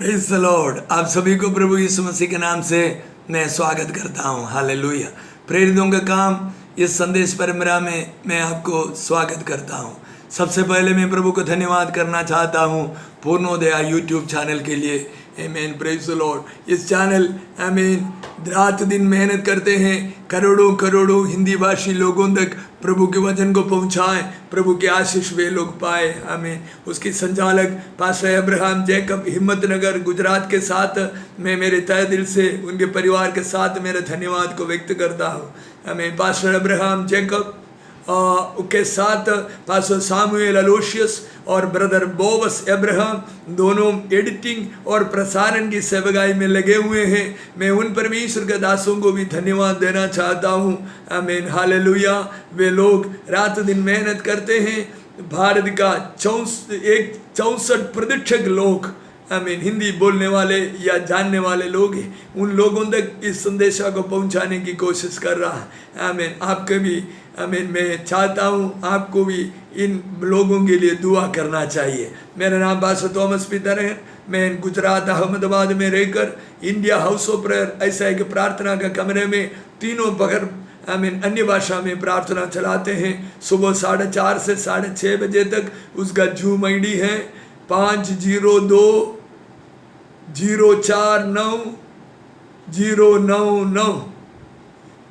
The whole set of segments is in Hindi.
Praise the Lord. आप सभी को प्रभु यीशु मसीह के नाम से मैं स्वागत करता हूँ। हालेलुया। प्रेरितों का काम इस संदेश परंपरा में मैं आपको स्वागत करता हूँ। सबसे पहले मैं प्रभु को धन्यवाद करना चाहता हूँ पूर्णोदय यूट्यूब चैनल के लिए। आमीन, प्रेज द लॉर्ड। इस चैनल आमीन रात दिन मेहनत करते हैं, करोड़ों करोड़ों हिंदी भाषी लोगों तक प्रभु के वचन को पहुंचाएं, प्रभु के आशीष वे लोग पाए। आमीन। उसकी संचालक pastor Abraham Jacob Himmatnagar Gujarat के साथ मैं मेरे तहे दिल से उनके परिवार के साथ मेरे धन्यवाद को व्यक्त करता हूँ। आमीन। पास्टर अब्राहम जैकब के साथ पास्टर सामुएल अलोशियस और ब्रदर बोवस अब्राहम दोनों एडिटिंग और प्रसारण की सेवकाई में लगे हुए हैं। मैं उन परमेश्वर के दासों को भी धन्यवाद देना चाहता हूँ। आमीन, हालेलुया। वे लोग रात दिन मेहनत करते हैं। भारत का 64% लोग आमीन हिंदी बोलने वाले या जानने वाले लोग हैं, उन लोगों तक इस संदेशा को पहुंचाने की कोशिश कर रहा है। आमीन। आपके भी आमीन मैं चाहता हूं आपको भी इन लोगों के लिए दुआ करना चाहिए। मेरा नाम पास्टर थॉमस पीटर है। मैं गुजरात अहमदाबाद में रहकर इंडिया हाउस ऑफ प्रेयर ऐसा एक प्रार्थना का कमरे में तीनों बगैर आमीन अन्य भाषा में प्रार्थना चलाते हैं। सुबह 4:30 से 6:30 बजे तक उसका जूम ID है 502049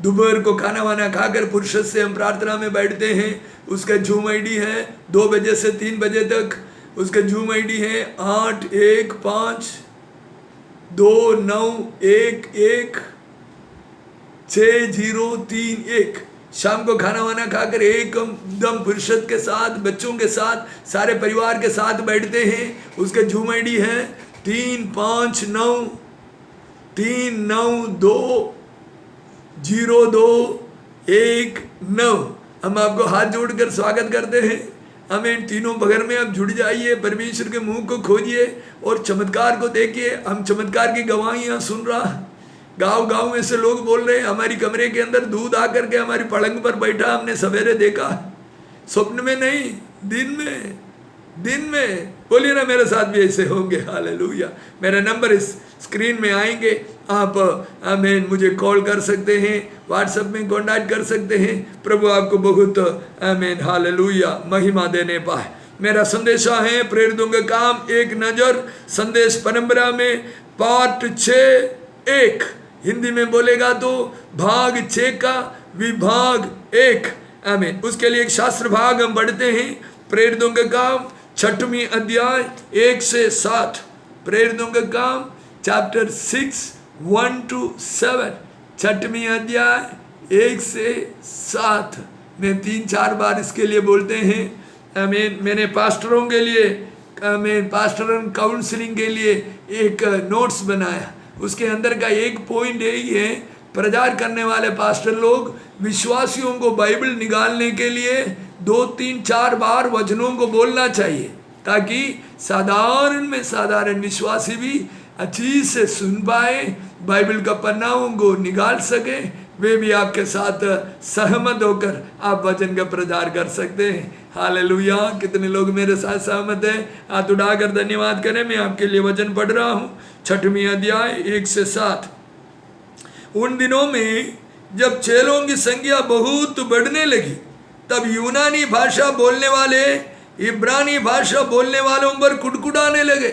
दोपहर को खाना वाना खाकर फुर्सत से हम प्रार्थना में बैठते हैं। उसका जूम ID है 2 बजे से 3 बजे तक। उसका जूम ID है 815291163031। शाम को खाना वाना खाकर एकदम फुर्सत के साथ बच्चों के साथ सारे परिवार के साथ बैठते हैं। उसका जूम ID है 3593920219। हम आपको हाथ जोड़कर स्वागत करते हैं। हमें तीनों बगैर में आप जुड़ जाइए, परमेश्वर के मुंह को खोजिए और चमत्कार को देखिए। हम चमत्कार की गवाहियाँ सुन रहा, गांव में से लोग बोल रहे हैं हमारी कमरे के अंदर दूध आकर के हमारी पलंग पर बैठा, हमने सवेरे देखा, स्वप्न में नहीं दिन में। बोलिए ना मेरे साथ भी ऐसे होंगे। हालेलुया। मेरा नंबर इस स्क्रीन में आएंगे, आप आमीन मुझे कॉल कर सकते हैं, व्हाट्सएप में कॉन्टैक्ट कर सकते हैं। प्रभु आपको बहुत आमीन हालेलुया महिमा देने पाए। मेरा संदेशा है प्रेरितों का काम एक नजर संदेश परंपरा में पार्ट 6:1 हिंदी में बोलेगा तो भाग 6 का विभाग 1। आमीन। उसके लिए एक शास्त्र भाग हम पढ़ते हैं। प्रेरितों का काम 6वीं अध्याय 1 से 7। प्रेरितों का काम चैप्टर 6 1-7। 6वीं अध्याय 1 से 7 में 3-4 बार इसके लिए बोलते हैं। आमीन। मैंने पास्टरों के लिए आमीन पास्टर काउंसलिंग के लिए एक नोट्स बनाया। उसके अंदर का एक पॉइंट यही है, प्रचार करने वाले पास्टर लोग विश्वासियों को बाइबल निकालने के लिए 2-3-4 बार वचनों को बोलना चाहिए, ताकि साधारण विश्वासी भी अच्छी से सुन पाए, बाइबल का पन्नाओं को निकाल सके, वे भी आपके साथ सहमत होकर आप वचन का प्रचार कर सकते हैं। हालेलुया। कितने लोग मेरे साथ सहमत हैं? हाथ उठाकर धन्यवाद करें। मैं आपके लिए वचन पढ़ रहा हूँ 6वीं अध्याय 1 से 7। उन दिनों में जब चेलों की संख्या बहुत बढ़ने लगी, तब यूनानी भाषा बोलने वाले इब्रानी भाषा बोलने वालों पर कुड़कुड़ाने लगे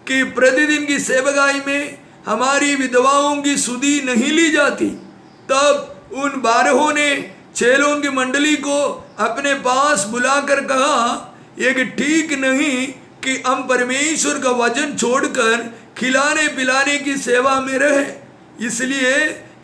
कि प्रतिदिन की सेवकाई में हमारी विधवाओं की सुधि नहीं ली जाती। तब उन 12 ने चेलों की मंडली को अपने पास बुलाकर कहा, ये ठीक नहीं कि हम परमेश्वर का वचन छोड़कर खिलाने पिलाने की सेवा में रहे। इसलिए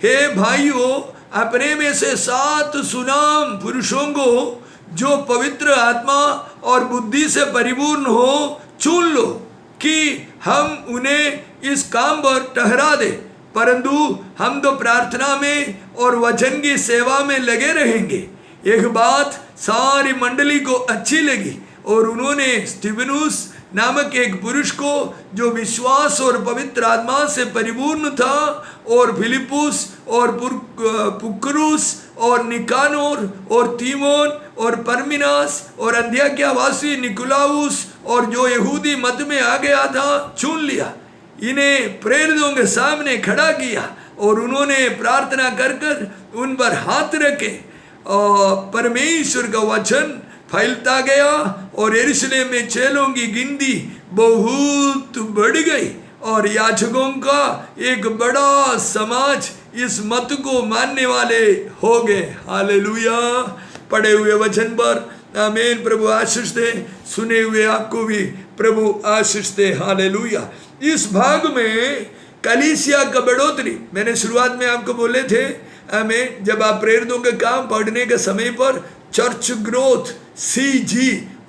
हे भाइयों, अपने में से 7 सुनाम पुरुषों को जो पवित्र आत्मा और बुद्धि से परिपूर्ण हो चुन लो कि हम उन्हें इस काम पर ठहरा दे। परंतु हम तो प्रार्थना में और वचन की सेवा में लगे रहेंगे। एक बात सारी मंडली को अच्छी लगी और उन्होंने स्टीफनुस नामक एक पुरुष को जो विश्वास और पवित्र आत्मा से परिपूर्ण था, और फिलिपुस और पुक्रुस और निकानोर और तीमोन और परमिनास और अंत्योक्या वासी निकुलाउस और जो यहूदी मत में आ गया था चुन लिया। इन्हें प्रेरितों के सामने खड़ा किया और उन्होंने प्रार्थना कर कर उन पर हाथ रखे और परमेश्वर का वचन फैलता गया और यरूशलेम में चेलों की गिनती बहुत बढ़ गई और याजकों का एक बड़ा समाज इस मत को मानने वाले हो गए। हालेलुया। पढ़े हुए वचन पर आमीन। प्रभु आशीष दे। सुने हुए आपको भी प्रभु आशीष दे। हालेलुया। इस भाग में कलीसिया का बढ़ोतरी, मैंने शुरुआत में आपको बोले थे आमीन, जब आप प्रेरितों के काम पढ़ने के समय पर चर्च ग्रोथ CG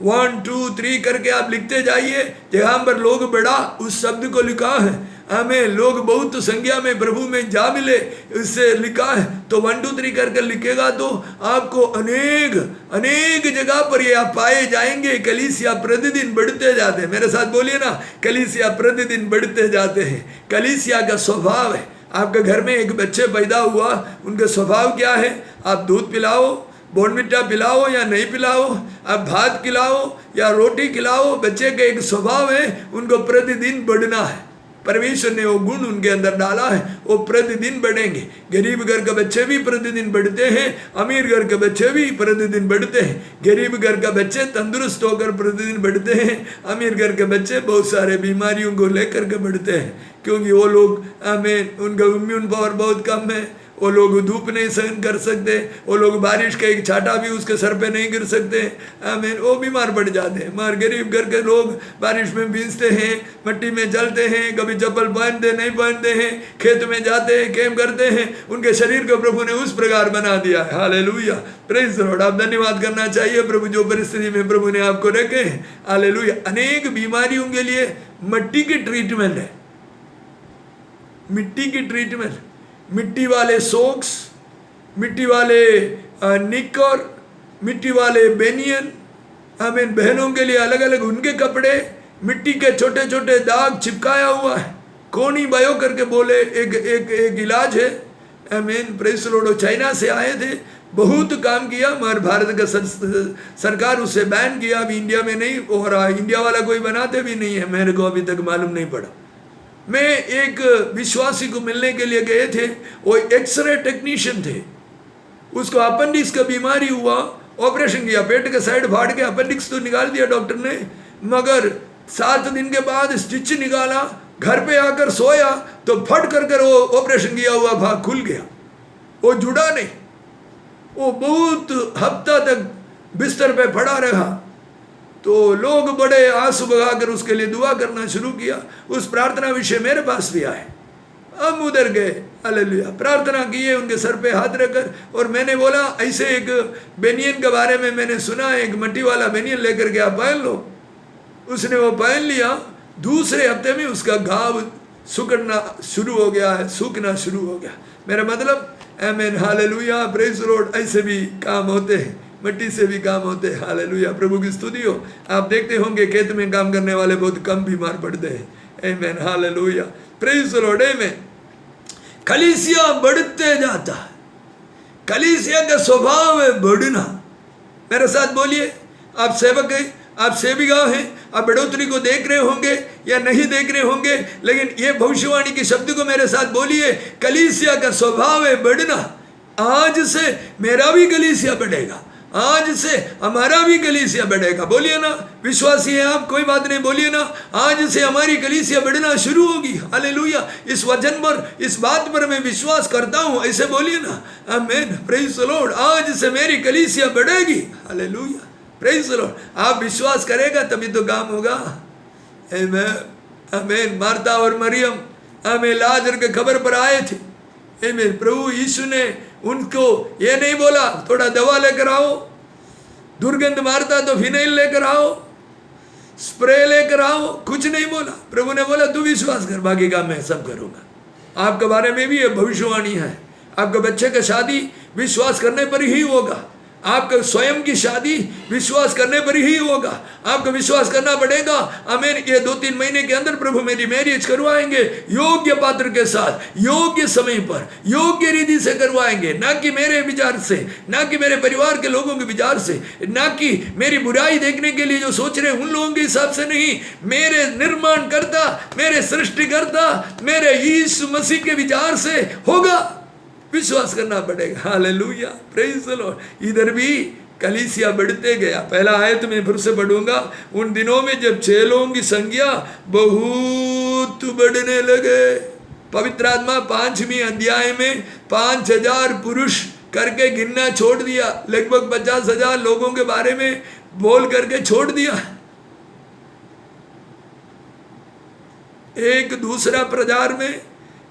1 2 3 करके आप लिखते जाइए। जहाँ पर लोग बढ़ा उस शब्द को लिखा है हमें, लोग बहुत संख्या में प्रभु में जा मिले इससे लिखा है। तो 1 2 3 करके लिखेगा तो आपको अनेक अनेक जगह पर ये आप पाए जाएंगे। कलीसिया प्रतिदिन बढ़ते जाते हैं। मेरे साथ बोलिए ना, कलीसिया प्रतिदिन बढ़ते जाते हैं। कलीसिया का स्वभाव है, आपके घर में एक बच्चे पैदा हुआ, उनका स्वभाव क्या है? आप दूध पिलाओ, बोर्नविटा पिलाओ या नहीं पिलाओ, आप भात खिलाओ या रोटी खिलाओ, बच्चे का एक स्वभाव है, उनको प्रतिदिन बढ़ना है। परमेश्वर ने वो गुण उनके अंदर डाला है, वो प्रतिदिन बढ़ेंगे। गरीब घर के बच्चे भी प्रतिदिन बढ़ते हैं, अमीर घर के बच्चे भी प्रतिदिन बढ़ते हैं। गरीब घर के बच्चे तंदुरुस्त होकर प्रतिदिन बढ़ते हैं, अमीर घर के बच्चे बहुत सारे बीमारियों को लेकर के बढ़ते हैं, क्योंकि वो लोग आमीन, उनका इम्यून पावर बहुत कम है। वो लोग धूप नहीं सहन कर सकते, वो लोग बारिश का एक छाटा भी उसके सर पे नहीं गिर सकते, आमीन, वो बीमार पड़ जाते हैं। मगर गरीब घर के लोग बारिश में भींजते हैं, मिट्टी में चलते हैं, कभी चप्पल पहनते नहीं पहनते हैं, खेत में जाते हैं, कैम करते हैं, उनके शरीर को प्रभु ने उस प्रकार बना दिया है। हालेलुया। Praise the Lord. आप धन्यवाद करना चाहिए प्रभु, जो परिस्थिति में प्रभु ने आपको रखे हैं। हालेलुया। अनेक बीमारियों के लिए मिट्टी की ट्रीटमेंट है, मिट्टी की ट्रीटमेंट, मिट्टी वाले सॉक्स, मिट्टी वाले निकर, मिट्टी वाले बेनियन, आमीन। बहनों के लिए अलग अलग उनके कपड़े, मिट्टी के छोटे छोटे दाग चिपकाया हुआ है। कोनी बायो करके बोले एक इलाज है, आमीन। Praise the Lord. चाइना से आए थे, बहुत काम किया, मगर भारत का सरकार उसे बैन किया। अभी इंडिया में नहीं हो रहा, इंडिया वाला कोई बनाते भी नहीं है, मेरे को अभी तक मालूम नहीं पड़ा। मैं एक विश्वासी को मिलने के लिए गए थे, वो एक्सरे टेक्नीशियन थे, उसको अपेंडिक्स का बीमारी हुआ, ऑपरेशन किया, पेट के साइड फाड़ के अपेंडिक्स तो निकाल दिया डॉक्टर ने, मगर 7 दिन के बाद स्टिच निकाला, घर पे आकर सोया तो फट कर वो ऑपरेशन किया हुआ भाग खुल गया, वो जुड़ा नहीं। वो बहुत हफ्ता तक बिस्तर पे पड़ा रहा। तो लोग बड़े आंसू बगाकर उसके लिए दुआ करना शुरू किया। उस प्रार्थना विषय मेरे पास भी आए, हम उधर गए, हालेलुया, प्रार्थना किए उनके सर पे हाथ रखकर। और मैंने बोला ऐसे एक बेनियन के बारे में मैंने सुना, एक मट्टी वाला बेनियन लेकर के आप पहन लो। उसने वो पहन लिया, दूसरे हफ्ते में उसका घाव सूखना शुरू हो गया है, सूखना शुरू हो गया। मेरा मतलब आमीन, हालेलुया, प्रेज द लॉर्ड। ऐसे भी काम होते हैं, मिट्टी से भी काम होते हैं। हालेलुया, प्रभु की स्तुति हो। आप देखते होंगे खेत में काम करने वाले बहुत कम बीमार पड़ते हैं। आमीन, हालेलुया, प्रेज द लॉर्ड। आमीन। कलीसिया बढ़ते जाता है, कलीसिया का स्वभाव है बढ़ना। मेरे साथ बोलिए, आप सेवक हैं, आप सेविका हैं, आप बढ़ोतरी को देख रहे होंगे या नहीं देख रहे होंगे, लेकिन ये भविष्यवाणी के शब्द को मेरे साथ बोलिए, कलीसिया का स्वभाव है बढ़ना। आज से मेरा भी कलीसिया बढ़ेगा, आज से हमारा भी कलीसिया बढ़ेगा। बोलिए ना, विश्वासी है आप, कोई बात नहीं, बोलिए ना, आज से हमारी कलीसिया बढ़ना शुरू होगी। हालेलुया। इस वचन पर, इस बात पर मैं विश्वास करता हूँ, ऐसे बोलिए ना, आमीन, प्रेज द लॉर्ड। आज से मेरी कलीसिया बढ़ेगी। Hallelujah, praise the Lord. आप विश्वास करेगा तभी तो काम होगा। आमीन, आमीन। मार्था और मरियम आमीन लाजर के खबर पर आए थे। आमीन। प्रभु यीशु ने उनको ये नहीं बोला थोड़ा दवा लेकर आओ, दुर्गंध मारता तो फिनाइल लेकर आओ, स्प्रे लेकर आओ, कुछ नहीं बोला। प्रभु ने बोला तू विश्वास कर, बाकी काम मैं सब करूंगा। आपके बारे में भी ये भविष्यवाणी है, आपके बच्चे का शादी विश्वास करने पर ही होगा। आपका स्वयं की शादी विश्वास करने पर ही होगा। आपको विश्वास करना पड़ेगा, आमीन, ये 2-3 महीने के अंदर प्रभु मेरी मैरिज करवाएंगे, योग्य पात्र के साथ, योग्य समय पर, योग्य रीति से करवाएंगे, ना कि मेरे विचार से, ना कि मेरे परिवार के लोगों के विचार से, ना कि मेरी बुराई देखने के लिए जो सोच रहे उन लोगों के हिसाब से नहीं, मेरे निर्माण करता, मेरे सृष्टिकर्ता, मेरे यीशु मसीह के विचार से होगा। विश्वास करना पड़ेगा। Hallelujah, praise the Lord. इधर भी कलीसिया बढ़ते गया। पहला आयत में फिर से पढ़ूंगा, उन दिनों में जब चेलों की संख्या बहुत बढ़ने लगे। पवित्र आत्मा 5वीं अध्याय में 5000 पुरुष करके गिनना छोड़ दिया, लगभग 50,000 लोगों के बारे में बोल करके छोड़ दिया। एक दूसरा प्रचार में,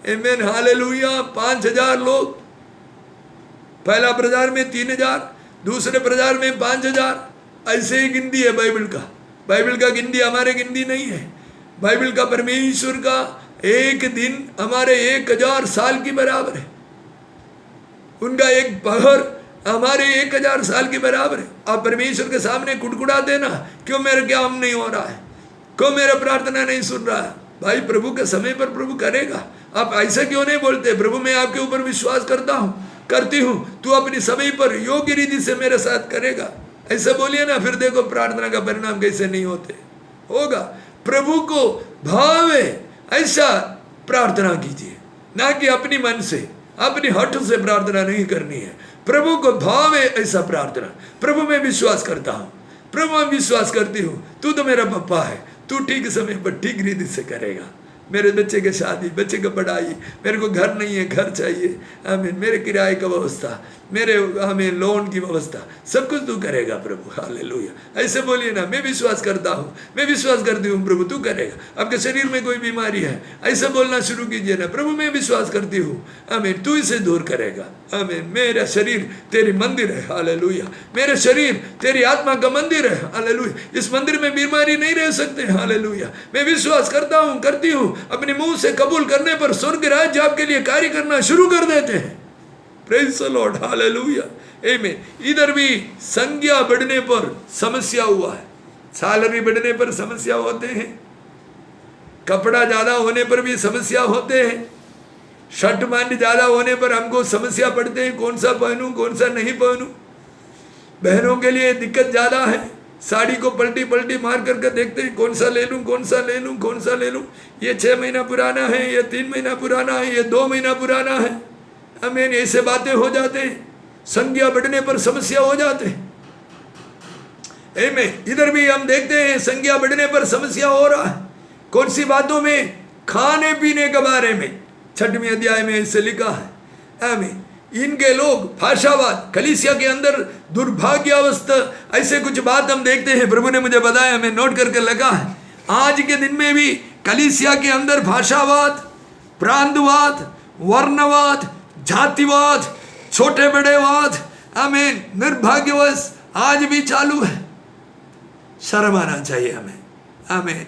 आमीन, हालेलुया, 5000 लोग, पहला प्रचार में 3000, दूसरे प्रचार में 5000, ऐसे ही गिनती है बाइबल का। बाइबल का गिनती हमारे गिनती नहीं है। बाइबल का परमेश्वर का एक दिन हमारे 1000 साल की बराबर है। उनका एक पहर हमारे 1000 साल के बराबर है। आप परमेश्वर के सामने कुड़कुड़ा देना, क्यों मेरा काम नहीं हो रहा है, क्यों मेरा प्रार्थना नहीं सुन रहा है। भाई, प्रभु के समय पर प्रभु करेगा। आप ऐसा क्यों नहीं बोलते, प्रभु मैं आपके ऊपर विश्वास करता हूँ, करती हूँ, तू अपनी समय पर योग्य रीति से मेरे साथ करेगा। ऐसा बोलिए ना, फिर देखो प्रार्थना का परिणाम कैसे नहीं होते होगा। प्रभु को भावे ऐसा प्रार्थना कीजिए, ना कि अपनी मन से, अपनी हठ से प्रार्थना नहीं करनी है। प्रभु को भावे ऐसा प्रार्थना। प्रभु मैं विश्वास करता हूँ, प्रभु मैं विश्वास करती हूँ, तू तो मेरा पप्पा है, तू ठीक समय पर ठीक रीति से करेगा। मेरे बच्चे की शादी, बच्चे की पढ़ाई, मेरे को घर नहीं है, घर चाहिए, आमीन, मेरे किराए का व्यवस्था, मेरे हमें लोन की व्यवस्था, सब कुछ तू करेगा प्रभु। हालेलुया। ऐसे बोलिए ना, मैं विश्वास करता हूँ, मैं विश्वास करती हूँ प्रभु तू करेगा। आपके शरीर में कोई बीमारी है, ऐसे बोलना शुरू कीजिए ना, प्रभु मैं विश्वास करती हूँ, आमीन, तू इसे दूर करेगा। आमीन, मेरा शरीर तेरी मंदिर है। हालेलुया। मेरे शरीर तेरी आत्मा का मंदिर है। हालेलुया। इस मंदिर में बीमारी नहीं रह सकते। हालेलुया। मैं विश्वास करता हूँ, करती हूँ। अपने मुंह से कबूल करने पर स्वर्ग राज्य आपके लिए कार्य करना शुरू कर देते हैं। Praise the Lord. हालेलुया, आमीन। इधर भी संख्या बढ़ने पर समस्या हुआ है, सैलरी बढ़ने पर समस्या होते हैं, कपड़ा ज्यादा होने पर भी समस्या होते हैं, शर्ट पैंट ज्यादा होने पर हमको समस्या पड़ते हैं, कौन सा पहनूं कौन सा नहीं पहनूं। बहनों के लिए दिक्कत ज्यादा है, साड़ी को पलटी पलटी मार करके देखते हैं, कौन सा ले लूं कौन सा ले लूं कौन सा ले लूं। ये 6 महीना पुराना है, ये 3 महीना पुराना है, ये 2 महीना पुराना है। आमीन। ऐसे बातें हो जाते हैं, संख्या बढ़ने पर समस्या हो जाते हैं। आमीन। इधर भी हम देखते हैं संख्या बढ़ने पर समस्या हो रहा है। कौन सी बातों में? खाने पीने के बारे में 6वें अध्याय में इससे लिखा है। आमीन। इनके लोग भाषावाद, कलीसिया के अंदर दुर्भाग्यावस्था, ऐसे कुछ बात हम देखते हैं। प्रभु ने मुझे बताया, मैं नोट करके लगा है। आज के दिन में भी कलीसिया के अंदर भाषावाद, प्रांतवाद, वर्णवाद, जातिवाद, छोटे बड़े वाद, आमीन, निर्भाग्यवश आज भी चालू है। शर्म आना चाहिए हमें। आमीन।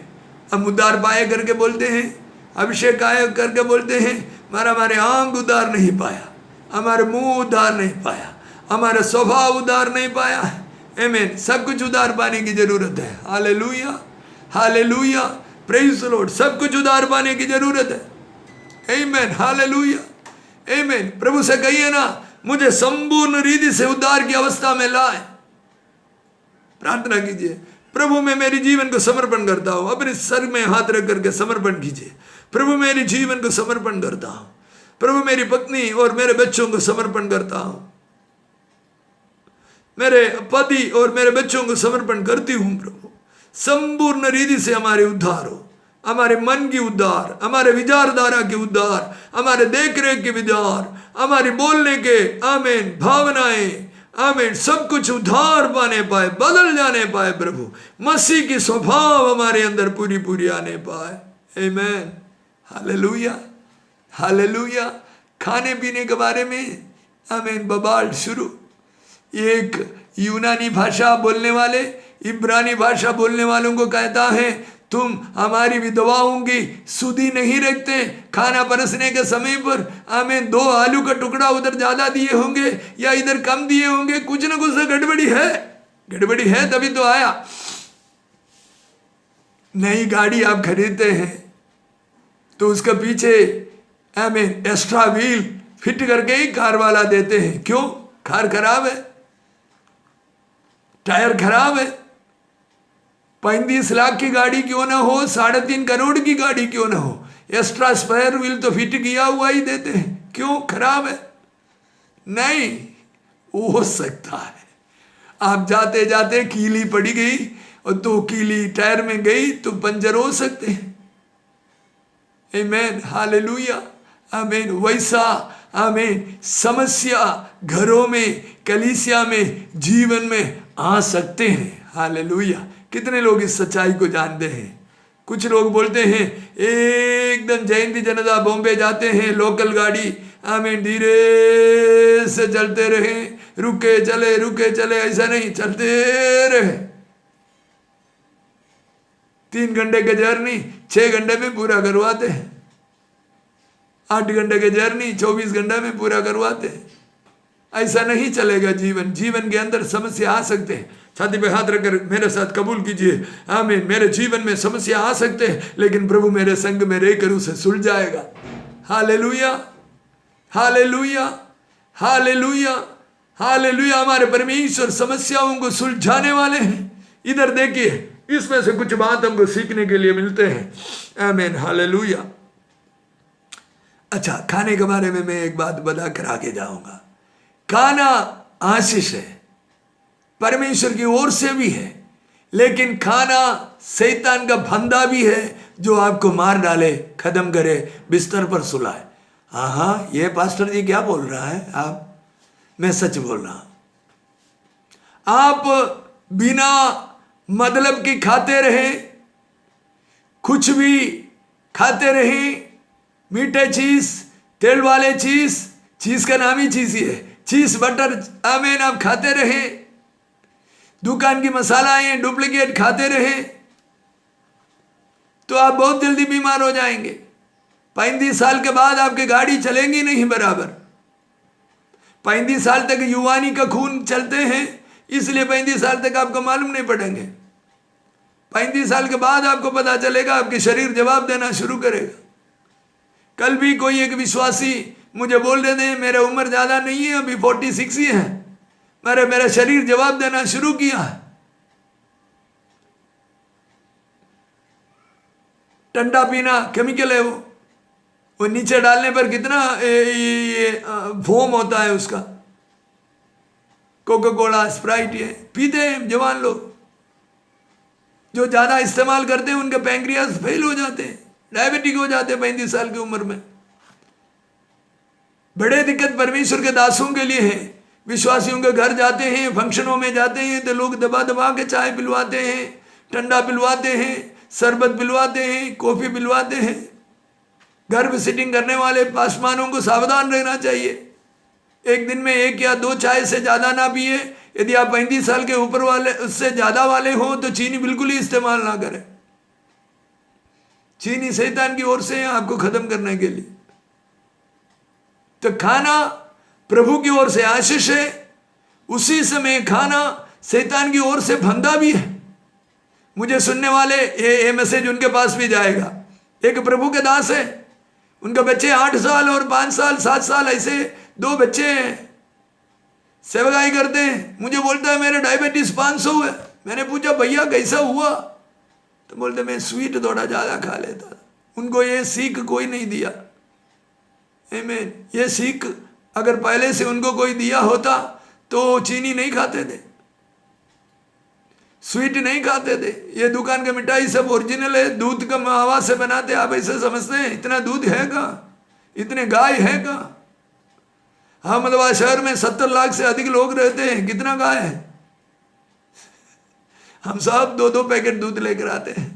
हम उद्धार पाए करके बोलते हैं, अभिषेक आए करके बोलते हैं, हमारे आंग उद्धार नहीं पाया, हमारे मुंह उद्धार नहीं पाया, हमारा स्वभाव उद्धार नहीं पाया। आमीन। सब कुछ उद्धार पाने की जरूरत है। Hallelujah, hallelujah, praise the Lord. सब कुछ उद्धार पाने की जरूरत है। आमीन, हालेलुया, आमीन। प्रभु से कहिए ना, मुझे संपूर्ण रीति से उद्धार की अवस्था में लाए। प्रार्थना कीजिए, प्रभु मैं मेरे जीवन को समर्पण करता हूं। अपने सर में हाथ रख करके समर्पण कीजिए। प्रभु मेरे जीवन को समर्पण करता हूं। प्रभु मेरी पत्नी और मेरे बच्चों को समर्पण करता हूं। मेरे पति और मेरे बच्चों को समर्पण करती हूं। प्रभु संपूर्ण रीति से हमारे उद्धार हो, हमारे मन की उद्धार, हमारे विचारधारा के उद्धार, हमारे देख रेख के विचार, हमारे बोलने के, आमीन, भावनाएं, आमीन, सब कुछ उद्धार पाने पाए, बदल जाने पाए। प्रभु मसीह की स्वभाव हमारे अंदर पूरी पूरी आने पाए। आमीन, हालेलुया, हालेलुया। खाने पीने के बारे में आमीन बबाल शुरू। एक यूनानी भाषा बोलने वाले, इब्रानी भाषा बोलने वालों को कहता है, तुम हमारी विधवाओं की सुधि नहीं रखते। खाना परसने के समय पर हमें 2 आलू का टुकड़ा उधर ज्यादा दिए होंगे या इधर कम दिए होंगे, कुछ ना कुछ गड़बड़ी है, गड़बड़ी है तभी तो आया। नई गाड़ी आप खरीदते हैं तो उसके पीछे एक्स्ट्रा व्हील फिट करके ही कार वाला देते हैं। क्यों? कार खराब है, टायर खराब है। 35 लाख की गाड़ी क्यों ना हो, 3.5 करोड़ की गाड़ी क्यों ना हो, एक्स्ट्रा स्पेयर व्हील तो फिट किया हुआ ही देते हैं। क्यों? खराब है? नहीं, हो सकता है आप जाते जाते कीली पड़ी गई और 2 कीली टायर में गई तो पंचर हो सकते हैं। आमीन, हालेलुया, आमीन। वैसा आमीन समस्या घरों में, कलीसिया में, जीवन में आ सकते हैं। हालेलुया। कितने लोग इस सच्चाई को जानते हैं? कुछ लोग बोलते हैं एकदम जयंती जनता बॉम्बे जाते हैं, लोकल गाड़ी आमीन धीरे से चलते रहे, रुके चले रुके चले, ऐसा नहीं, चलते रहे। 3 घंटे के जर्नी 6 घंटे में पूरा करवाते हैं, 8 घंटे के जर्नी 24 घंटे में पूरा करवाते हैं। ऐसा नहीं चलेगा जीवन। जीवन के अंदर समस्या आ सकते हैं। छाती पे हाथ रखकर मेरे साथ कबूल कीजिए, आमीन। मेरे जीवन में समस्या आ सकते हैं, लेकिन प्रभु मेरे संग में रहकर उसे सुलझ जाएगा। Hallelujah, hallelujah, hallelujah, hallelujah. हमारे परमेश्वर समस्याओं को सुलझाने वाले हैं। इधर देखिए, इसमें से कुछ बात हमको सीखने के लिए मिलते हैं। आमीन, हालेलुया। अच्छा, खाने के बारे में मैं एक बात बताकर आगे जाऊंगा। खाना आशीष है, परमेश्वर की ओर से भी है, लेकिन खाना शैतान का फंदा भी है जो आपको मार डाले, खत्म करे, बिस्तर पर सुलाए। हाँ, ये पास्टर जी क्या बोल रहा है आप? मैं सच बोल रहा हूं। आप बिना मतलब की खाते रहे, कुछ भी खाते रहे, मीठे चीज, तेल वाले चीज, चीज का नाम ही चीज ही है, चीज बटर, आमीन, आप खाते रहे, दुकान की मसालाएं डुप्लीकेट खाते रहे, तो आप बहुत जल्दी बीमार हो जाएंगे। 35 साल के बाद आपकी गाड़ी चलेंगी नहीं बराबर। 35 साल तक युवानी का खून चलते हैं, इसलिए 35 साल तक आपको मालूम नहीं पड़ेंगे। 35 साल के बाद आपको पता चलेगा, आपके शरीर जवाब देना शुरू करेगा। कल भी कोई एक विश्वासी मुझे बोल रहे थे, मेरा उम्र ज्यादा नहीं है, अभी 46 ही है, मेरा शरीर जवाब देना शुरू किया है। ठंडा पीना केमिकल है, वो नीचे डालने पर कितना फोम होता है उसका। कोका कोला, स्प्राइट, ये पीते हैं जवान लोग। जो ज्यादा इस्तेमाल करते हैं उनके पैंक्रियास फेल हो जाते हैं, डायबिटिक हो जाते हैं 35 साल की उम्र में। बड़े दिक्कत परमेश्वर के दासों के लिए है। विश्वासियों के घर जाते हैं, फंक्शनों में जाते हैं तो लोग दबा दबा के चाय पिलवाते हैं, ठंडा पिलवाते हैं, शरबत पिलवाते हैं, कॉफी पिलवाते हैं। घर में सिटिंग करने वाले पासवानों को सावधान रहना चाहिए। एक दिन में 1 या 2 चाय से ज्यादा ना पिए। यदि आप 35 साल के ऊपर वाले, उससे ज्यादा वाले हो, तो चीनी बिल्कुल ही इस्तेमाल ना करें। चीनी शैतान की ओर से है आपको खत्म करने के लिए। तो खाना प्रभु की ओर से आशीष है, उसी समय खाना शैतान की ओर से फंदा भी है। मुझे सुनने वाले ये मैसेज उनके पास भी जाएगा। एक प्रभु के दास है, उनके बच्चे 8 साल और 5 साल 7 साल, ऐसे 2 बच्चे हैं, सेवकाई करते हैं। मुझे बोलता है मेरा डायबिटीज 500 है। मैंने पूछा भैया कैसा हुआ? तो बोलते मैं स्वीट थोड़ा ज़्यादा खा लेता था। उनको ये सीख कोई नहीं दिया। आमीन। ये सीख अगर पहले से उनको कोई दिया होता तो चीनी नहीं खाते थे, स्वीट नहीं खाते थे। ये दुकान की मिठाई सब ओरिजिनल है, दूध का मावा से बनाते। आप ऐसे समझते हैं इतना दूध है कहाँ, इतने गाय है कहाँ? अहमदाबाद शहर में 70 लाख से अधिक लोग रहते हैं, कितना गाय है? हम सब 2-2 पैकेट दूध लेकर आते हैं।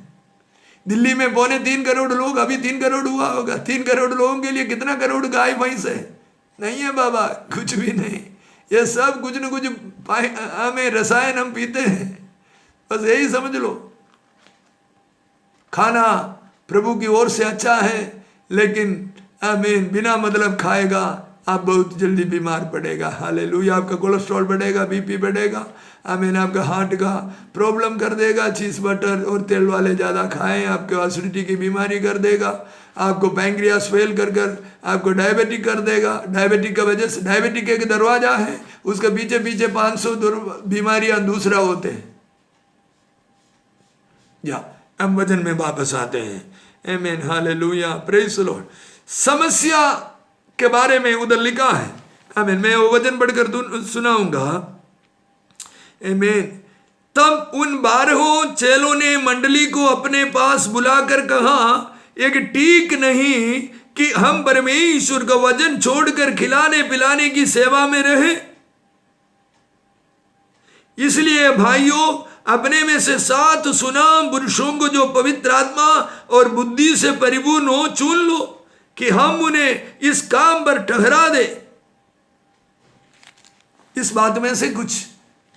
दिल्ली में 2.25 करोड़ लोग, अभी 3 करोड़ हुआ होगा। 3 करोड़ लोगों के लिए कितना करोड़ गाय भैंस है? नहीं है बाबा, कुछ भी नहीं। ये सब कुछ न कुछ हमें रसायन हम पीते हैं, बस यही समझ लो। खाना प्रभु की ओर से अच्छा है, लेकिन आमीन बिना मतलब खाएगा आप बहुत जल्दी बीमार पड़ेगा। हालेलुया। आपका कोलेस्ट्रॉल बढ़ेगा, बीपी बढ़ेगा, आमीन। आपका हार्ट का प्रॉब्लम कर देगा। चीज़ बटर और तेल वाले ज़्यादा खाएं, आपको एसिडिटी की बीमारी कर देगा, आपको पैंक्रियास फेल कर कर आपको डायबिटिक कर देगा। डायबिटिक का वजह से, डायबिटिक एक दरवाजा है, उसके पीछे पीछे 500 बीमारियां दूसरा होते हैं। या हम वजन में वापस आते हैं। आमीन, हालेलुया, प्रेज द लॉर्ड। समस्या के बारे में उधर लिखा है, आमीन। मैं वो वचन पढ़कर सुनाऊंगा। आमीन। तब उन 12 चेलों ने मंडली को अपने पास बुलाकर कहा, एक ठीक नहीं कि हम परमेश्वर का वचन छोड़कर खिलाने पिलाने की सेवा में रहे। इसलिए भाइयों, अपने में से 7 सुनाम पुरुषों को जो पवित्र आत्मा और बुद्धि से परिपूर्ण हो चुन लो कि हम उन्हें इस काम पर ठहरा दे। इस बात में से कुछ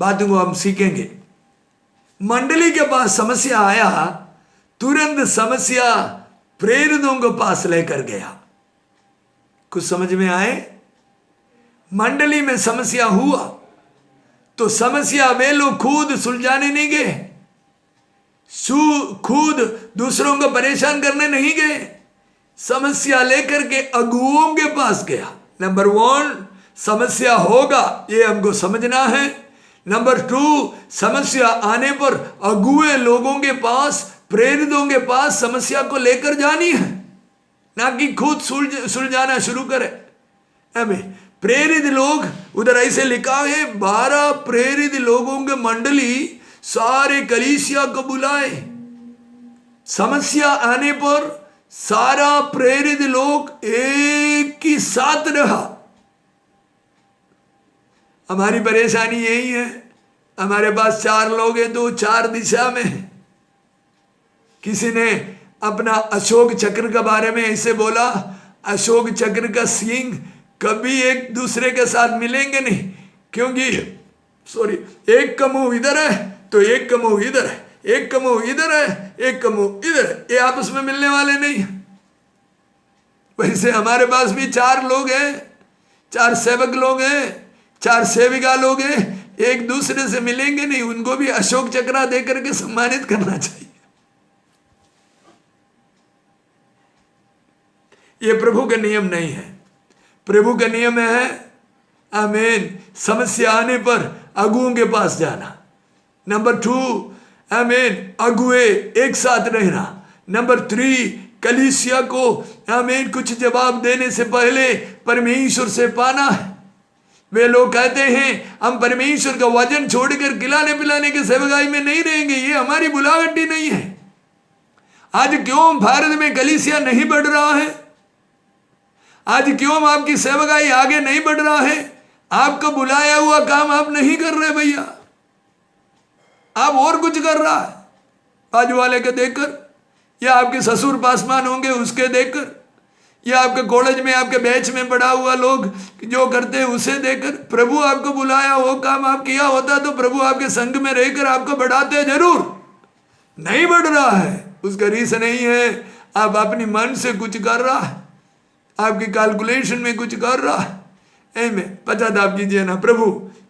बातों को हम सीखेंगे। मंडली के पास समस्या आया, तुरंत समस्या प्रेरितों के पास लेकर गया। कुछ समझ में आए? मंडली में समस्या हुआ तो समस्या वे लोग खुद सुलझाने नहीं गए, खुद दूसरों को परेशान करने नहीं गए, समस्या लेकर के अगुओं के पास गया। नंबर 1, समस्या होगा ये हमको समझना है। नंबर 2, समस्या आने पर अगुए लोगों के पास, प्रेरितों के पास समस्या को लेकर जानी है, ना कि खुद सुलझाना शुरू करे। हमें प्रेरित लोग, उधर ऐसे लिखा है 12 प्रेरित लोगों के मंडली सारे कलीसिया को बुलाए। समस्या आने पर सारा प्रेरित लोग एक ही साथ रहा। हमारी परेशानी यही है, हमारे पास 4 लोग हैं तो 4 दिशा में है। किसी ने अपना अशोक चक्र के बारे में ऐसे बोला, अशोक चक्र का सींग कभी एक दूसरे के साथ मिलेंगे नहीं, क्योंकि एक का मुंह इधर है तो एक का मुंह इधर है, एक का मुंह इधर है, एक का मुंह इधर है, ये आपस में मिलने वाले नहीं है। वैसे हमारे पास भी 4 लोग हैं, 4 सेवक लोग हैं, 4 सेविका लोग हैं, एक दूसरे से मिलेंगे नहीं, उनको भी अशोक चक्र दे करके सम्मानित करना चाहिए। ये प्रभु का नियम नहीं है। प्रभु का नियम है, आमीन, समस्या आने पर अगुओं के पास जाना। नंबर 2, आमीन, अगुए एक साथ रहना। नंबर 3, कलीसिया को आमीन कुछ जवाब देने से पहले परमेश्वर से पाना है। वे लोग कहते हैं हम परमेश्वर का वचन छोड़कर खिलाने पिलाने के सेवकाई में नहीं रहेंगे, ये हमारी बुलावट ही नहीं है। आज क्यों भारत में कलीसिया नहीं बढ़ रहा है? आज क्यों आपकी सेवकाई आगे नहीं बढ़ रहा है? आपका बुलाया हुआ काम आप नहीं कर रहे भैया, आप और कुछ कर रहा है, बाजू वाले के देखकर, या आपके ससुर पासमान होंगे उसके देखकर, या आपके कॉलेज में आपके बैच में पढ़ा हुआ लोग जो करते हैं उसे देखकर। प्रभु आपको बुलाया वो काम आप किया होता तो प्रभु आपके संग में रहकर आपको बढ़ाते जरूर। नहीं बढ़ रहा है, उसका रीजन नहीं है आप अपनी मन से कुछ कर रहा है, आपकी कैलकुलेशन में कुछ कर रहा है। ऐ में पश्चाताप कीजिए ना, प्रभु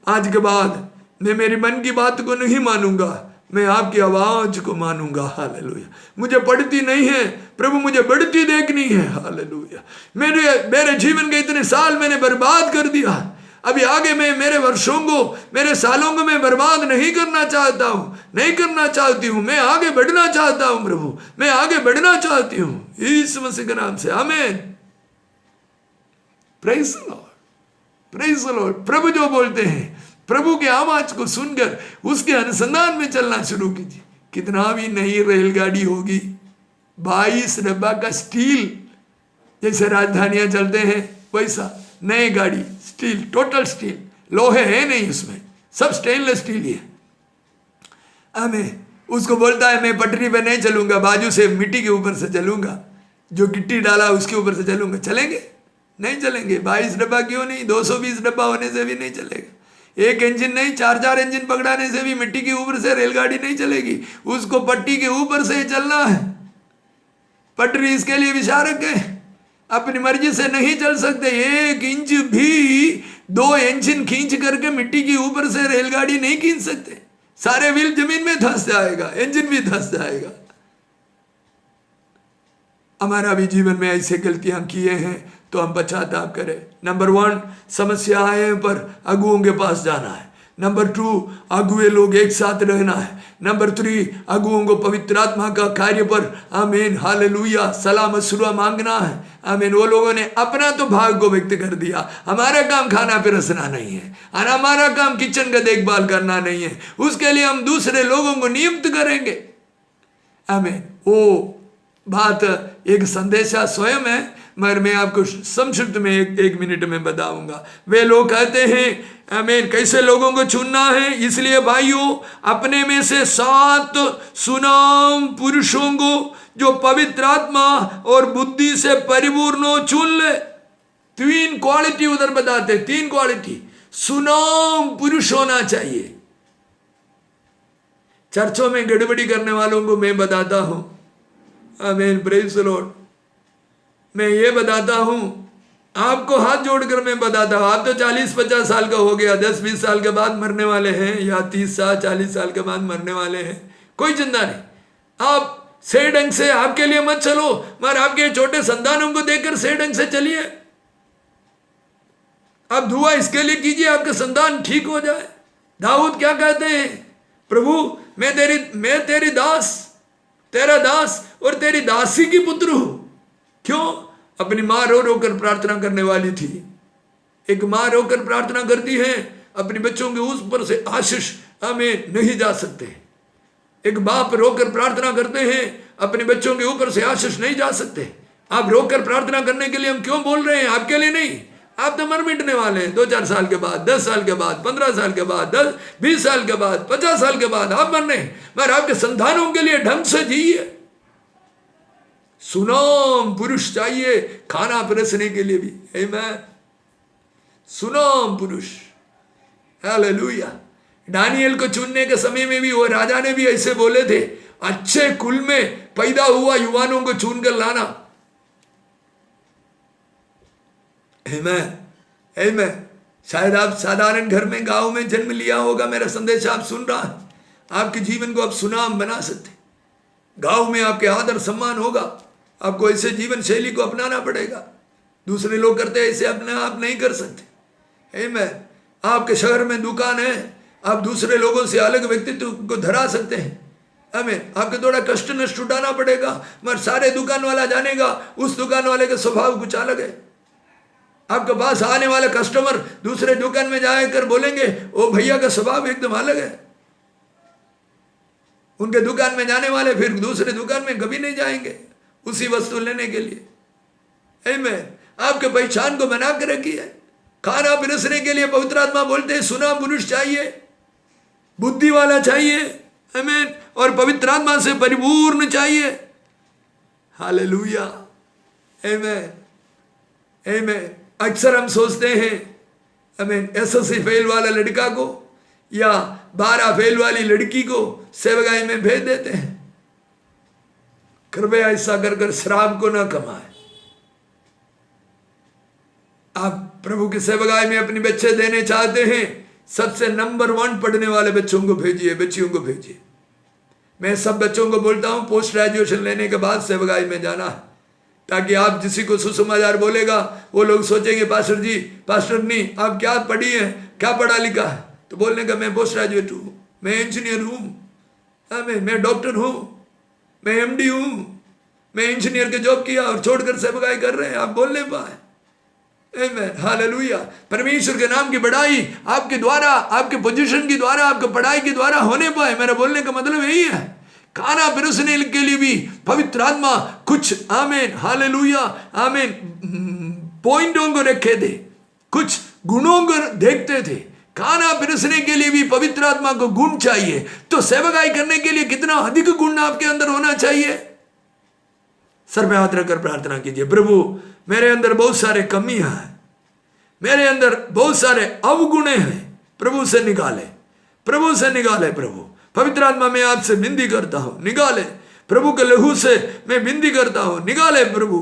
आज के बाद मैं मेरी मन की बात को नहीं मानूंगा, मैं आपकी आवाज को मानूंगा। हालेलुया। मुझे पढ़ती नहीं है प्रभु, मुझे बढ़ती देखनी है। हालेलुया। मेरे जीवन के इतने साल मैंने बर्बाद कर दिया, अभी आगे मैं मेरे वर्षों को, मेरे सालों को मैं बर्बाद नहीं करना चाहता हूँ, नहीं करना चाहती हूँ। मैं आगे बढ़ना चाहता हूँ प्रभु, मैं आगे बढ़ना चाहती हूँ यीशु मसीह के नाम से, आमीन। Praise the Lord, praise the Lord. प्रभु जो बोलते हैं, प्रभु की आवाज को सुनकर उसके अनुसंधान में चलना शुरू कीजिए। कितना भी नई रेलगाड़ी होगी, 22 डब्बा का स्टील, जैसे राजधानियां चलते हैं वैसा नई गाड़ी स्टील, टोटल स्टील, लोहे है नहीं उसमें, सब स्टेनलेस स्टील ही है। हमें उसको बोलता है मैं पटरी पे नहीं चलूंगा, बाजू से मिट्टी के ऊपर से चलूंगा, जो गिट्टी डाला उसके ऊपर से चलूंगा। चलेंगे? नहीं चलेंगे। 22 डब्बा क्यों नहीं, 220 डब्बा होने से भी नहीं चलेगा। एक इंजन नहीं, 4 इंजन पकड़ाने से भी मिट्टी के ऊपर से रेलगाड़ी नहीं चलेगी, उसको पट्टी के ऊपर से चलना है। पटरी इसके लिए बिछा रखे, अपनी मर्जी से नहीं चल सकते। 1 इंच भी 2 इंजन खींच करके मिट्टी के ऊपर से रेलगाड़ी नहीं खींच सकते, सारे व्हील जमीन में धंस जाएगा, इंजन भी धंस जाएगा। हमारा भी जीवन में ऐसे गलतियां किए हैं तो हम पश्चाताप करें। नंबर 1, समस्याएं पर अगुओं के पास जाना है। नंबर 2, अगुए लोग एक साथ रहना है। नंबर 3, अगुओं को पवित्र आत्मा का कार्य पर आमीन हालेलुया सलाह मशवरा मांगना है। आमीन। वो लोगों ने अपना तो भाग को व्यक्त कर दिया, हमारा काम खाना पिरसना नहीं है और हमारा काम किचन का देखभाल करना नहीं है, उसके लिए हम दूसरे लोगों को नियुक्त करेंगे। आमीन। वो बात एक संदेशा स्वयं है, मगर मैं आपको संक्षिप्त में एक मिनट में बताऊंगा। वे लोग कहते हैं आमीन कैसे लोगों को चुनना है। इसलिए भाइयों, अपने में से 7 सुनाम पुरुषों को जो पवित्र आत्मा और बुद्धि से परिपूर्ण हो चुन ले। 3 क्वालिटी उधर बताते, 3 क्वालिटी। सुनाम पुरुष होना चाहिए। चर्चों में गड़बड़ी करने वालों को मैं बताता हूं, आमीन प्रेज़ द लॉर्ड, मैं ये बताता हूं, आपको हाथ जोड़कर मैं बताता हूं, आप तो 40-50 साल का हो गया, 10-20 साल के बाद मरने वाले हैं, या 30 साल 40 साल के बाद मरने वाले हैं, कोई चिंता नहीं। आप सही ढंग से, आपके लिए मत चलो, मगर आपके छोटे संतानों को देखकर सही ढंग से चलिए। आप दुआ इसके लिए कीजिए आपके संतान ठीक हो जाए। दाऊद क्या कहते हैं, प्रभु मैं तेरी दास, तेरा दास और तेरी दासी की पुत्र हूं। क्यों? अपनी मां रो रो कर प्रार्थना करने वाली थी। एक मां रोकर प्रार्थना करती है, अपने बच्चों के उस पर से आशीष हमें नहीं जा सकते। एक बाप रोकर प्रार्थना करते हैं, अपने बच्चों के ऊपर से आशीष नहीं जा सकते। आप रोकर प्रार्थना करने के लिए हम क्यों बोल रहे हैं? आपके लिए नहीं, आप तो मर मिटने वाले हैं। 2-4 साल के बाद, 10 साल के बाद, 15 साल के बाद, 10-20 साल के बाद, 50 साल के बाद आप मरने, मगर आपके संतानों के लिए ढंग से जिए। सुनाम पुरुष चाहिए खाना परसने के लिए भी, आमीन। सुनाम पुरुष, हालेलुया। दानियल को चुनने के समय में भी वो राजा ने भी ऐसे बोले थे, अच्छे कुल में पैदा हुआ युवानों को चुनकर लाना। आमीन, आमीन। शायद आप साधारण घर में गांव में जन्म लिया होगा, मेरा संदेश आप सुन रहा है, आपके जीवन को आप सुनाम बना सकते। गांव में आपके आदर सम्मान होगा। आपको ऐसे जीवन शैली को अपनाना पड़ेगा। दूसरे लोग करते हैं ऐसे, अपने आप नहीं कर सकते। आमीन। आपके शहर में दुकान है, आप दूसरे लोगों से अलग व्यक्तित्व को धरा सकते हैं। आमीन। आपको थोड़ा कष्ट नष्ट उठाना पड़ेगा, मगर सारे दुकान वाला जानेगा उस दुकान वाले का स्वभाव कुछ अलग है। आपके पास आने वाले कस्टमर दूसरे दुकान में जाकर बोलेंगे ओ भैया का स्वभाव एकदम अलग है। उनके दुकान में जाने वाले फिर दूसरे दुकान में कभी नहीं जाएंगे उसी वस्तु लेने के लिए। आमीन। आपके पहचान को बना कर रखिए। खाना पिरसने के लिए पवित्र आत्मा बोलते हैं सुना पुरुष चाहिए, बुद्धि वाला चाहिए, आमीन, और पवित्र आत्मा से परिपूर्ण चाहिए। हालेलुया, आमीन, आमीन। अक्सर हम सोचते हैं आमीन, एसएससी फेल वाला लड़का को या 12 फेल वाली लड़की को सेवकाई में भेज देते हैं। कृपया ऐसा कर शराब को न कमाए। आप प्रभु की सेवकाई में अपने बच्चे देने चाहते हैं, सबसे नंबर 1 पढ़ने वाले बच्चों को भेजिए, बच्चियों को भेजिए। मैं सब बच्चों को बोलता हूं पोस्ट ग्रेजुएशन लेने के बाद सेवकाई में जाना, ताकि आप जिसी को सुसमाचार बोलेगा वो लोग सोचेंगे पास्टर जी, पास्टर नहीं, आप क्या पढ़ी है, क्या पढ़ा लिखा है? तो बोलने का मैं पोस्ट ग्रेजुएट हूँ, मैं इंजीनियर हूँ, मैं डॉक्टर हूँ, मैं एमडी हूँ, मैं इंजीनियर के जॉब किया और छोड़कर सेवकाई कर रहे हैं। आप बोल नहीं पाए। आमीन, हालेलुया। परमेश्वर के नाम की बढ़ाई आपके द्वारा, आपके पोजीशन के द्वारा, आपके पढ़ाई के द्वारा होने पाए। मेरा बोलने का मतलब यही है। खाना पिरसने के लिए भी पवित्र आत्मा कुछ आमीन हालेलुया आमीन पॉइंटों को रखे थे, कुछ गुणों को देखते थे। खाना पिरसने के लिए भी पवित्र आत्मा को गुण चाहिए, तो सेवकाई करने के लिए कितना अधिक गुण आपके अंदर होना चाहिए। सर पे हाथ रखकर प्रार्थना कीजिए, प्रभु मेरे अंदर बहुत सारे कमियां हैं, मेरे अंदर बहुत सारे अवगुण हैं, प्रभु से निकाले, प्रभु से निकाले। प्रभु पवित्र आत्मा में आपसे विनती करता हूं, निकाले। प्रभु के लहू से मैं विनती करता हूं, निकाले प्रभु,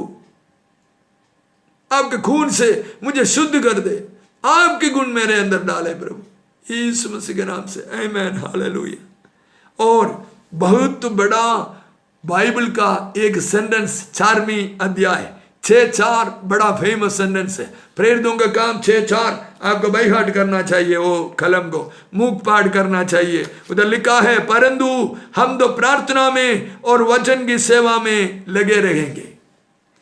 आपके खून से मुझे शुद्ध कर दे, आपके गुण मेरे अंदर डाले प्रभु, यीशु मसीह के नाम से, आमीन, हालेलुया। और बहुत बड़ा बाइबल का एक सेंटेंस 4वीं अध्याय 6:4 बड़ा फेमस सेंटेंस है। प्रेरितों का काम 6:4 आपको बाइहार्ट करना चाहिए, वो कलम को मुख पाठ करना चाहिए। उधर लिखा है, परंतु हम तो प्रार्थना में और वचन की सेवा में लगे रहेंगे।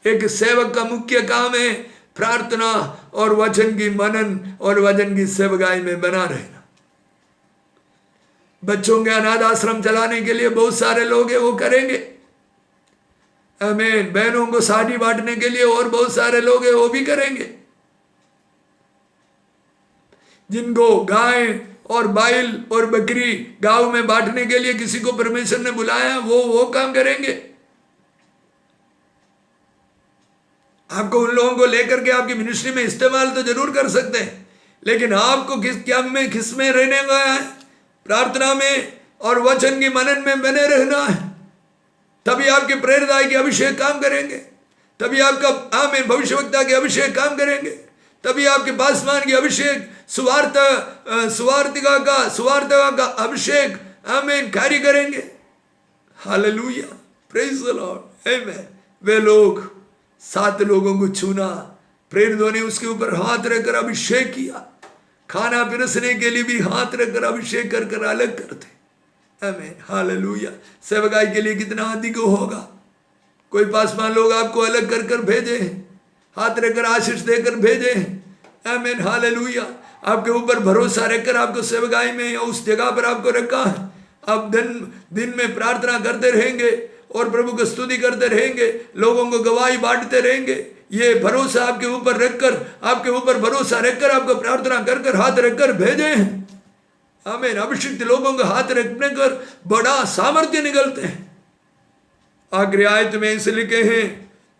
एक सेवक का मुख्य काम है प्रार्थना और वचन की मनन और वचन की सेवकाई में बना रहना। बच्चों के अनाथ आश्रम चलाने के लिए बहुत सारे लोग हैं, वो करेंगे, आमीन। बहनों को साड़ी बांटने के लिए और बहुत सारे लोग हैं, वो भी करेंगे। जिनको गाय और बैल और बकरी गांव में बांटने के लिए किसी को परमेश्वर ने बुलाया, वो काम करेंगे। आपको उन लोगों को लेकर के आपकी मिनिस्ट्री में इस्तेमाल तो जरूर कर सकते हैं, लेकिन आपको किस में रहने का है? प्रार्थना में और वचन की मनन में बने रहना है। तभी आपके प्रेरिताई के अभिषेक काम करेंगे, तभी आपका आमीन भविष्यवक्ता के अभिषेक काम करेंगे, तभी आपके पासवान के अभिषेक, सुवार्तिका का अभिषेक आमीन कार्य करेंगे। हालेलुया, प्रेज द लॉर्ड, आमीन। वे लोग 7 लोगों को चुना, प्रेरितों ने उसके ऊपर हाथ रखकर अभिषेक किया, खाना पिरसने के लिए भी हाथ रखकर अभिषेक कर अलग करते, आमीन, हालेलुया। सेवकाई के लिए कितना अधिक होगा। कोई पासवान लोग आपको अलग कर भेजे, हाथ रखकर आशीष देकर भेजे, आमीन, हालेलुया। आपके ऊपर भरोसा रखकर आपको सेवकाई में उस जगह पर आपको रखा है। आप दिन में प्रार्थना करते रहेंगे और प्रभु को स्तुति करते रहेंगे, लोगों को गवाही बांटते रहेंगे। ये भरोसा आपके ऊपर रखकर, आपके ऊपर भरोसा रखकर आपको प्रार्थना कर हाथ रखकर भेजे हैं, आमीन। अभिषिक्त लोगों को हाथ रखने कर बड़ा सामर्थ्य निकलते हैं। आखिरी आयत में इसे लिखे हैं,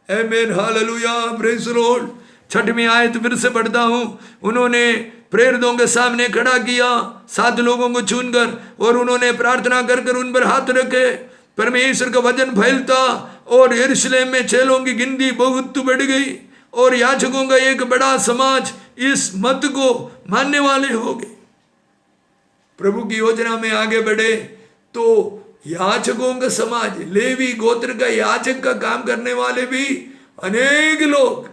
आमीन, हालेलुया, प्रेज द लॉर्ड। 6वीं आयत फिर से पढ़ता हूं। उन्होंने प्रेरितों के सामने खड़ा किया 7 लोगों को चुनकर, और उन्होंने प्रार्थना कर उन पर हाथ रखे। परमेश्वर का वचन फैलता और यरूशलेम में चेलों की गिनती बहुत बढ़ गई, और याजकों का एक बड़ा समाज इस मत को मानने वाले हो गए। प्रभु की योजना में आगे बढ़े तो याजकों का समाज, लेवी गोत्र का याजक का काम करने वाले भी अनेक लोग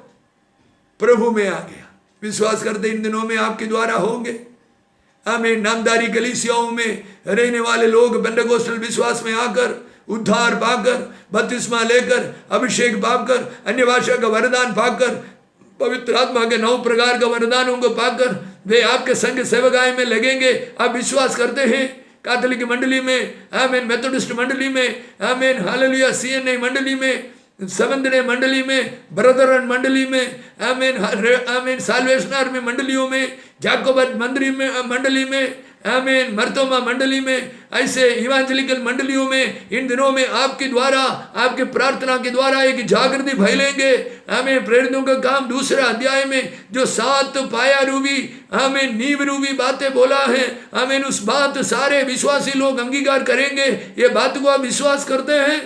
प्रभु में आ गया। विश्वास करते इन दिनों में आपके द्वारा होंगे, आमीन। नामदारी कलीसियाओं में रहने वाले लोग पेंटेकोस्टल विश्वास में आकर, उद्धार पाकर, बपतिस्मा लेकर, अभिषेक पाकर, अन्य भाषा का वरदान पाकर, पवित्र आत्मा के 9 प्रकार का वरदानों को पाकर वे आपके संग सेवकाई में लगेंगे। आप विश्वास करते हैं? कैथोलिक मंडली में, आमीन, मेथोडिस्ट मंडली में, आमीन, हालेलुया, सीएनए मंडली में, सेवंथ-डे मंडली में, ब्रदरन मंडली में, आमीन, आमीन, साल्वेशन आर्मी मंडलियों में, जाकोबत मंडली में, आमीन, मर्तोमा मंडली में, ऐसे इवांजेलिकल मंडलियों में इन दिनों में आपके द्वारा, आपके प्रार्थना के द्वारा एक जागृति फैलेंगे। आमीन। प्रेरितों का काम 2 अध्याय में जो 7 पाया रूबी, आमीन, नींव रूबी बातें बोला है, आमीन, उस बात सारे विश्वासी लोग अंगीकार करेंगे। ये बात को आप विश्वास करते हैं?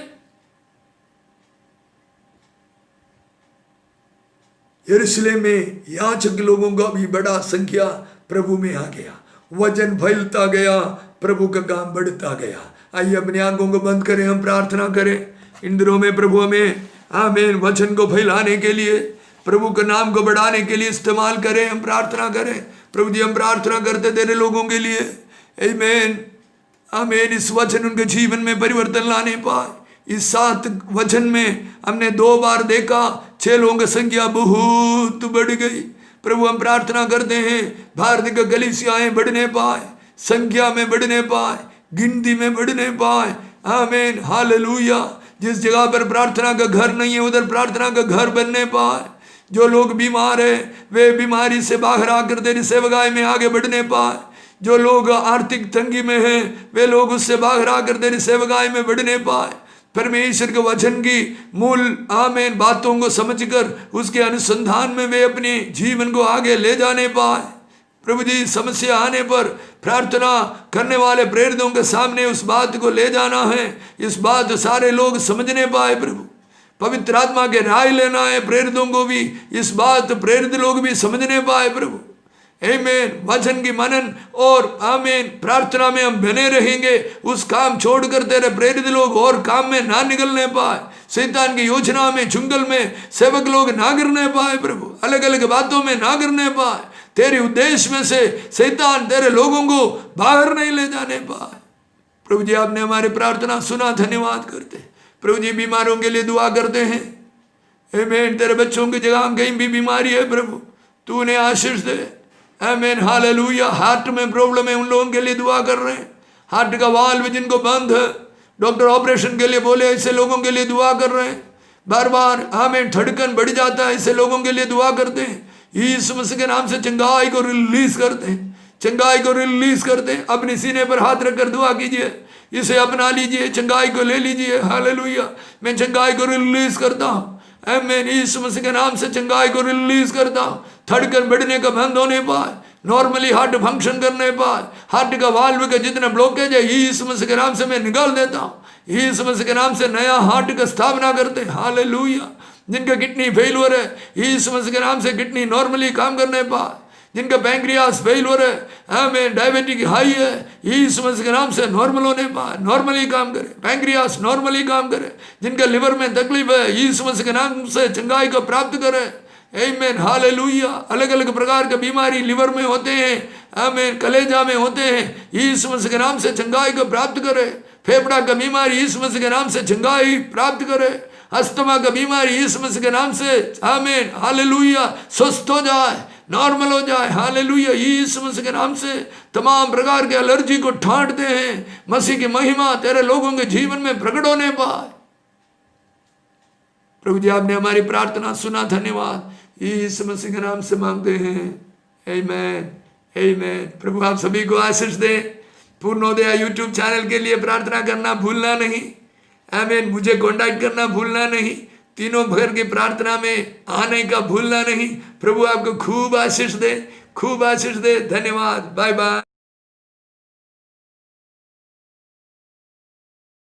यरूशलेम में याजक लोगों का भी बड़ा संख्या प्रभु में आ गया, वचन फैलता गया, प्रभु का काम बढ़ता गया। आइए अपनी आंखों को बंद करें, हम प्रार्थना करें। इन दिनों में प्रभु हमें, आमीन, वचन को फैलाने के लिए, प्रभु के नाम को बढ़ाने के लिए इस्तेमाल करें। हम प्रार्थना करें। प्रभु जी, हम प्रार्थना करते तेरे लोगों के लिए, आमीन, आमीन, इस वचन उनके जीवन में परिवर्तन लाने पाए। इस 7 वचन में हमने 2 बार देखा 6 लोगों की संख्या बहुत बढ़ गई। प्रभु हम प्रार्थना करते हैं भारत के कलीसियाएं बढ़ने पाए, संख्या में बढ़ने पाए, गिनती में बढ़ने पाए, आमीन, हालेलुया। जिस जगह पर प्रार्थना का घर नहीं है उधर प्रार्थना का घर बनने पाए। जो लोग बीमार है वे बीमारी से बाहर आकर तेरी सेवकाई में आगे बढ़ने पाए। जो लोग आर्थिक तंगी में हैं वे लोग उससे बाहर आकर तेरी सेवकाई में बढ़ने पाए। परमेश्वर के वचन की मूल, आमीन, बातों को समझकर उसके अनुसंधान में वे अपने जीवन को आगे ले जाने पाए। प्रभु जी समस्या आने पर प्रार्थना करने वाले प्रेरितों के सामने उस बात को ले जाना है, इस बात सारे लोग समझने पाए प्रभु। पवित्र आत्मा के राय लेना है प्रेरितों को भी, इस बात प्रेरित लोग भी समझने पाए प्रभु। आमीन। वचन की मनन और आमीन प्रार्थना में हम बने रहेंगे, उस काम छोड़कर तेरे प्रेरित लोग और काम में ना निकलने पाए, शैतान की योजना में चुंगल में सेवक लोग ना गिरने पाए प्रभु, अलग अलग बातों में ना गिरने पाए, तेरे उद्देश्य में से शैतान तेरे लोगों को बाहर नहीं ले जाने पाए। प्रभु जी आपने हमारी प्रार्थना सुना, धन्यवाद करते। प्रभु जी बीमारों के लिए दुआ करते हैं। आमीन। तेरे बच्चों की जगह कहीं भी बीमारी है प्रभु, तू उन्हें आशीष दे। आमीन, हालेलुया। हार्ट में प्रॉब्लम है, उन लोगों के लिए दुआ कर रहे हैं। हार्ट का वाल्व जिनको बंद है, डॉक्टर ऑपरेशन के लिए बोले, ऐसे लोगों के लिए दुआ कर रहे हैं। बार बार आमीन धड़कन बढ़ जाता है, ऐसे लोगों के लिए दुआ करते हैं। यीशु मसीह के नाम से चंगाई को रिलीज करते हैं, चंगाई को रिलीज करते हैं। अपने सीने पर हाथ रखकर दुआ कीजिए, इसे अपना लीजिए, चंगाई को ले लीजिए। हालेलुया। मैं चंगाई को रिलीज करता हूँ, आमीन। यीशु मसीह के नाम से चंगाई को रिलीज करता हूँ। धड़कन बढ़ने का बंद होने पाए, नॉर्मली हार्ट फंक्शन करने पाए, हार्ट का वाल्व का जितना ब्लॉकेज है यीशु मसीह के नाम से मैं निकाल देता हूँ। यीशु मसीह के नाम से नया हार्ट का स्थापना करते हैं। हालेलुया। जिनका किडनी फेलियर है, यीशु मसीह के नाम से किडनी नॉर्मली काम करने पाए। जिनका पैंक्रियास फेलियर है, आमीन, डायबिटिक हाई है, यीशु मसीह के नाम से नॉर्मल होने पाए, नॉर्मली काम करे, पैंक्रियास नॉर्मली काम करे। जिनका लिवर में तकलीफ है, यीशु मसीह के नाम से चंगाई को प्राप्त करे। आमीन, हालेलुया। अलग अलग प्रकार के बीमारी लिवर में होते हैं, आमीन, कलेजा में होते हैं, यीशु मसीह के नाम से चंगाई को प्राप्त करे। फेफड़ा का बीमारी यीशु मसीह के नाम से चंगाई प्राप्त करे। अस्थमा का बीमारी यीशु मसीह के नाम से आमीन, हालेलुया, स्वस्थ हो जाए, नॉर्मल हो जाए। हालेलुया। यीशु मसीह के नाम से तमाम प्रकार के एलर्जी को ठांटते हैं। मसीह की महिमा तेरे लोगों के जीवन में प्रकट होने पाए। प्रभु जी आपने हमारी प्रार्थना सुना, धन्यवाद। यीशु मसीह के नाम से मांगते हैं, आमीन, आमीन। प्रभु आप सभी को आशीष दे। पूर्णोदय यूट्यूब चैनल के लिए प्रार्थना करना भूलना नहीं, आमीन। मुझे कांटेक्ट करना भूलना नहीं, तीनों भर की प्रार्थना में आने का भूलना नहीं। प्रभु आपको खूब आशीष दे, खूब आशीष दे। धन्यवाद। Bye bye.